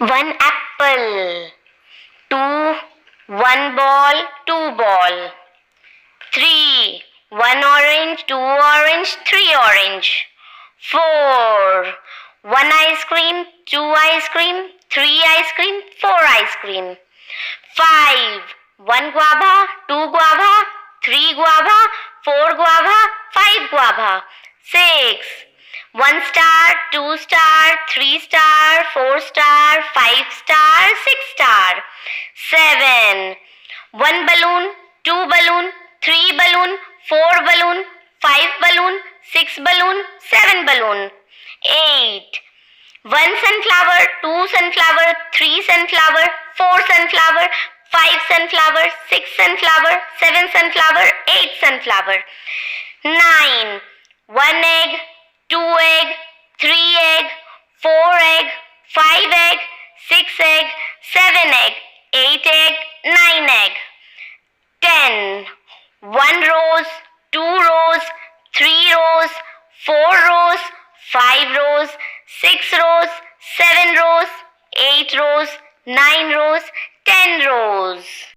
1 apple. 2. 1 ball, 2 ball. 3. 1 orange, 2 orange, 3 orange. 4. 1 ice cream, 2 ice cream, 3 ice cream, 4 ice cream. 5. 1 guava, 2 guava, 3 guava, 4 guava, 5 guava. 6. 1 star, 2 star, 3 star, 4 star, 5 star, 6 star. 7. 1 balloon, 2 balloon, 3 balloon, 4 balloon, 5 balloon, 6 balloon, 7 balloon. 8. 1 sunflower, 2 sunflower, 3 sunflower, 4 sunflower, 5 sunflower, 6 sunflower, 7 sunflower, 8 sunflower. 9. 1 egg, 2 egg, 3 egg, 4 egg, 5 egg, 6 egg, 7 egg, 8 egg, 9 egg. 10. 1 rose, 2 rose, 3 rose, 4 rose, 5 rose, 6 rose, 7 rose, 8 rose, 9 rose, 10 rose.